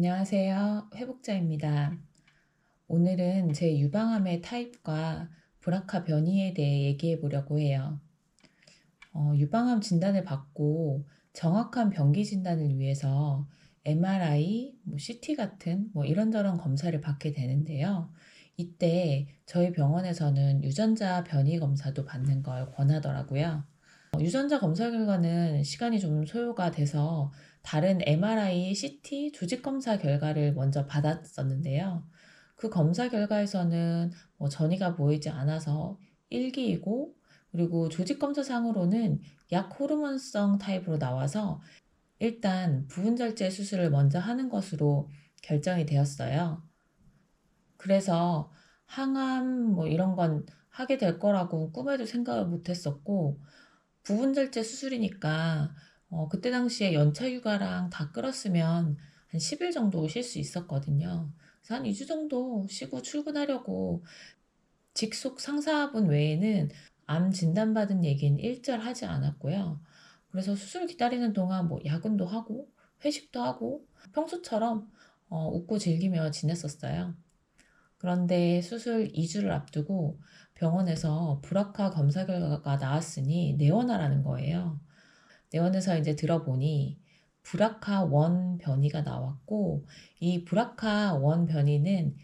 안녕하세요. 회복자입니다. 오늘은 제 유방암의 타입과 브라카 변이에 대해 얘기해 보려고 해요. 유방암 진단을 받고 정확한 병기 진단을 위해서 MRI, CT 같은 이런저런 검사를 받게 되는데요. 이때 저희 병원에서는 유전자 변이 검사도 받는 걸 권하더라고요. 유전자 검사 결과는 시간이 좀 소요가 돼서 다른 MRI, CT, 조직 검사 결과를 먼저 받았었는데요. 그 검사 결과에서는 전이가 보이지 않아서 일기이고, 그리고 조직 검사상으로는 약 호르몬성 타입으로 나와서 일단 부분절제 수술을 먼저 하는 것으로 결정이 되었어요. 그래서 항암 이런 건 하게 될 거라고 꿈에도 생각을 못 했었고, 부분절제 수술이니까 그때 당시에 연차 휴가랑 다 끌었으면 한 10일 정도 쉴 수 있었거든요. 그래서 한 2주 정도 쉬고 출근하려고 직속 상사분 외에는 암 진단받은 얘기는 일절 하지 않았고요. 그래서 수술 기다리는 동안 야근도 하고 회식도 하고 평소처럼 웃고 즐기며 지냈었어요. 그런데 수술 2주를 앞두고 병원에서 브라카 검사 결과가 나왔으니 내원하라는 거예요. 내원에서 이제 들어보니 브라카1 변이가 나왔고, 이 브라카1 변이는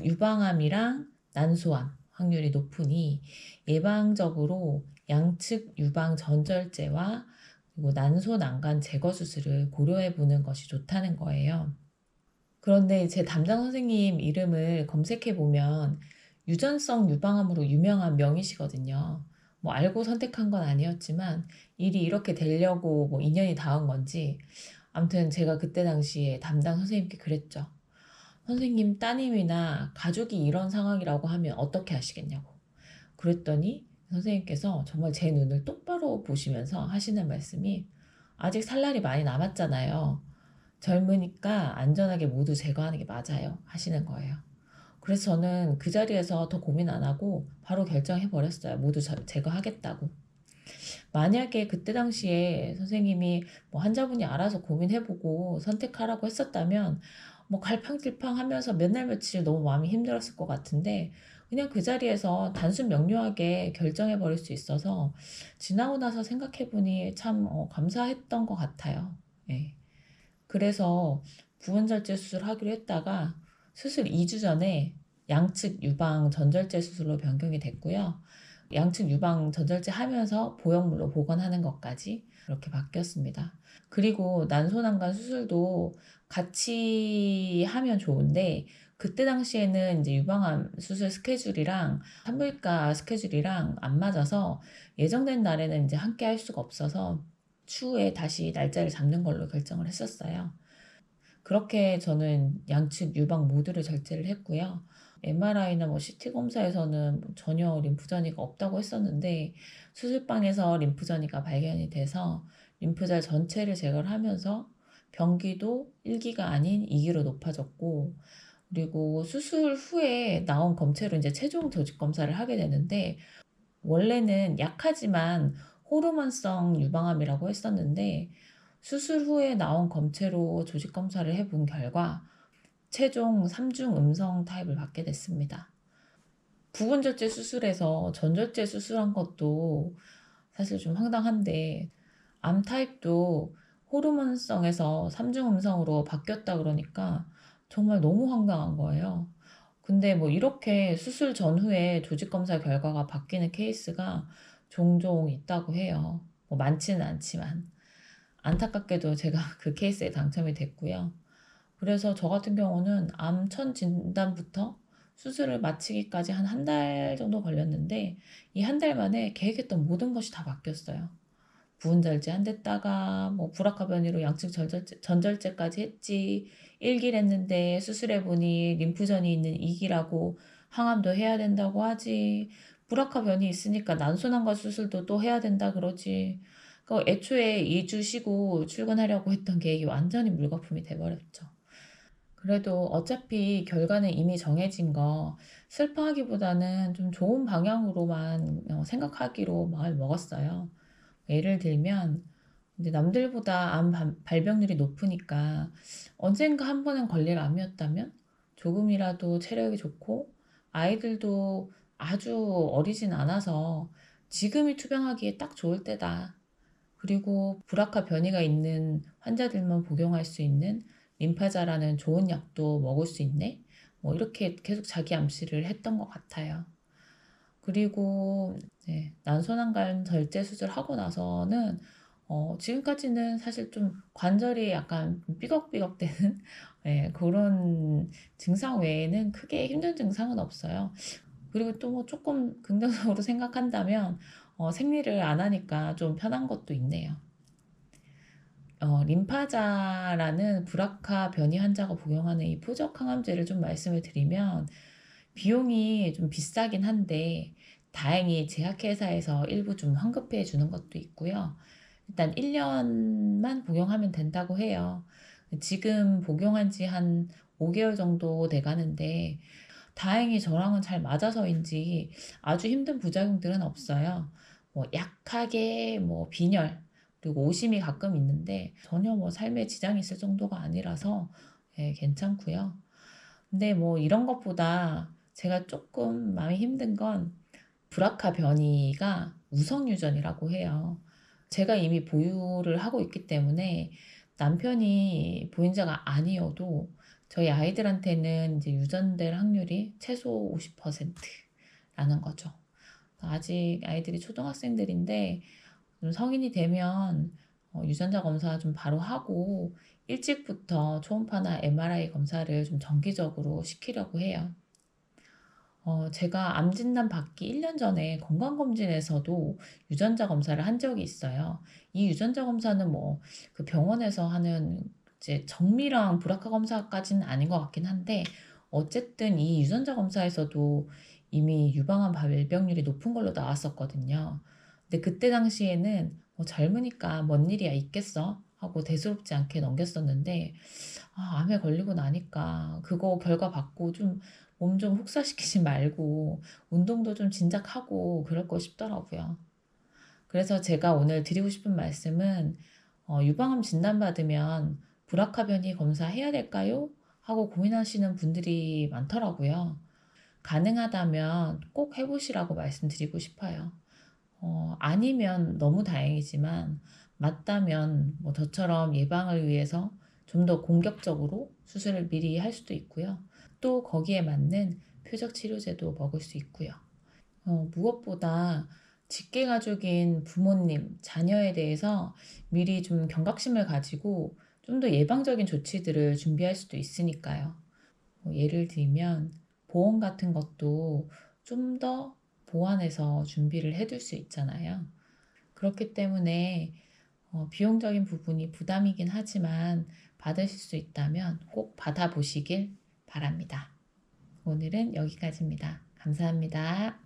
유방암이랑 난소암 확률이 높으니 예방적으로 양측 유방 전절제와 그리고 난소 난간 제거 수술을 고려해 보는 것이 좋다는 거예요. 그런데 제 담당 선생님 이름을 검색해 보면 유전성 유방암으로 유명한 명의시거든요. 알고 선택한 건 아니었지만 일이 이렇게 되려고 인연이 닿은 건지 아무튼 제가 그때 당시에 담당 선생님께 그랬죠. 선생님 따님이나 가족이 이런 상황이라고 하면 어떻게 하시겠냐고. 그랬더니 선생님께서 정말 제 눈을 똑바로 보시면서 하시는 말씀이 아직 살 날이 많이 남았잖아요. 젊으니까 안전하게 모두 제거하는 게 맞아요. 하시는 거예요. 그래서 저는 그 자리에서 더 고민 안 하고 바로 결정해 버렸어요. 모두 제거하겠다고. 만약에 그때 당시에 선생님이 환자분이 알아서 고민해보고 선택하라고 했었다면 갈팡질팡 하면서 몇 날 며칠 너무 마음이 힘들었을 것 같은데 그냥 그 자리에서 단순 명료하게 결정해 버릴 수 있어서 지나고 나서 생각해보니 참 감사했던 것 같아요. 예. 그래서 부분절제 수술하기로 했다가 수술 2주 전에 양측 유방 전절제 수술로 변경이 됐고요. 양측 유방 전절제 하면서 보형물로 보건하는 것까지 그렇게 바뀌었습니다. 그리고 난소난간 수술도 같이 하면 좋은데 그때 당시에는 이제 유방암 수술 스케줄이랑 산부인과 스케줄이랑 안 맞아서 예정된 날에는 이제 함께 할 수가 없어서 추후에 다시 날짜를 잡는 걸로 결정을 했었어요. 그렇게 저는 양측 유방 모두를 절제를 했고요. MRI나 CT 검사에서는 전혀 림프전이가 없다고 했었는데 수술방에서 림프전이가 발견이 돼서 림프절 전체를 제거를 하면서 병기도 1기가 아닌 2기로 높아졌고, 그리고 수술 후에 나온 검체로 이제 최종 조직 검사를 하게 되는데 원래는 약하지만 호르몬성 유방암이라고 했었는데 수술 후에 나온 검체로 조직 검사를 해본 결과 최종 3중 음성 타입을 받게 됐습니다. 부분절제 수술에서 전절제 수술한 것도 사실 좀 황당한데 암 타입도 호르몬성에서 3중 음성으로 바뀌었다 그러니까 정말 너무 황당한 거예요. 근데 이렇게 수술 전후에 조직 검사 결과가 바뀌는 케이스가 종종 있다고 해요. 많지는 않지만. 안타깝게도 제가 그 케이스에 당첨이 됐고요. 그래서 저 같은 경우는 암 첫 진단부터 수술을 마치기까지 한 한 달 정도 걸렸는데 이 한 달 만에 계획했던 모든 것이 다 바뀌었어요. 부분절제 안 됐다가 브라카 변이로 양측 전절제까지 했지. 1기를 했는데 수술해보니 림프전이 있는 2기라고 항암도 해야 된다고 하지. 브라카 변이 있으니까 난소난과 수술도 또 해야 된다 그러지. 애초에 2주 쉬고 출근하려고 했던 계획이 완전히 물거품이 돼버렸죠. 그래도 어차피 결과는 이미 정해진 거 슬퍼하기보다는 좀 좋은 방향으로만 생각하기로 마음을 먹었어요. 예를 들면 근데 남들보다 발병률이 높으니까 언젠가 한 번은 걸릴 암이었다면 조금이라도 체력이 좋고 아이들도 아주 어리진 않아서 지금이 투병하기에 딱 좋을 때다. 그리고 브라카 변이가 있는 환자들만 복용할 수 있는 림파자라는 좋은 약도 먹을 수 있네. 뭐 이렇게 계속 자기 암시를 했던 것 같아요. 그리고 이제 난소난간 절제 수술하고 나서는 지금까지는 사실 좀 관절이 약간 삐걱삐걱대는 예 그런 증상 외에는 크게 힘든 증상은 없어요. 그리고 또 뭐 쪼끔 긍정적으로 생각한다면 생리를 안 하니까 좀 편한 것도 있네요. 림파자라는 브라카 변이 환자가 복용하는 이 표적 항암제를 좀 말씀을 드리면 비용이 좀 비싸긴 한데 다행히 제약회사에서 일부 좀 환급해 주는 것도 있고요. 일단 1 년만 복용하면 된다고 해요. 지금 복용한 지 한 5 개월 정도 돼 가는데 다행히 저랑은 잘 맞아서인지 아주 힘든 부작용들은 없어요. 뭐 약하게 뭐 빈혈 그리고 오심이 가끔 있는데 전혀 뭐 삶에 지장이 있을 정도가 아니라서 예 괜찮고요. 근데 뭐 이런 것보다 제가 쪼끔 마음이 힘든 건 브라카 변이가 우성 유전이라고 해요. 제가 이미 보유를 하고 있기 때문에 남편이 보행자가 아니어도 저희 아이들한테는 이제 유전될 확률이 최소 50% 라는 거죠. 아직 아이들이 초등학생들인데 좀 성인이 되면 유전자 검사 좀 바로 하고 일찍부터 초음파나 MRI 검사를 좀 정기적으로 시키려고 해요. 제가 암 진단 받기 1년 전에 건강검진에서도 유전자 검사를 한 적이 있어요. 이 유전자 검사는 뭐 그 병원에서 하는 이제 정밀한 브라카 검사까지는 아닌 것 같긴 한데 어쨌든 이 유전자 검사에서도 이미 유방암 발병률이 높은 걸로 나왔었거든요. 근데 그때 당시에는 '젊으니까 뭔 일이야 있겠어.' 하고 대수롭지 않게 넘겼었는데 암에 걸리고 나니까 그거 결과 받고 좀 몸 좀 혹사시키지 말고 운동도 좀 진작 하고 그럴 거 싶더라고요. 그래서 제가 오늘 드리고 싶은 말씀은 "유방암 진단받으면 브라카 변이 검사해야 될까요?" 하고 고민하시는 분들이 많더라고요. 가능하다면 꼭 해 보시라고 말씀드리고 싶어요. 아니면 너무 다행이지만 맞다면 뭐 저처럼 예방을 위해서 좀 더 공격적으로 수술을 미리 할 수도 있고요. 또 거기에 맞는 표적 치료제도 먹을 수 있고요. 무엇보다 직계 가족인 부모님, 자녀에 대해서 미리 좀 경각심을 가지고 좀 더 예방적인 조치들을 준비할 수도 있으니까요. 예를 들면 보험 같은 것도 좀 더 보완해서 준비를 해둘 수 있잖아요. 그렇기 때문에 비용적인 부분이 부담이긴 하지만 받으실 수 있다면 꼭 받아 보시길 바랍니다. 오늘은 여기까지입니다. 감사합니다.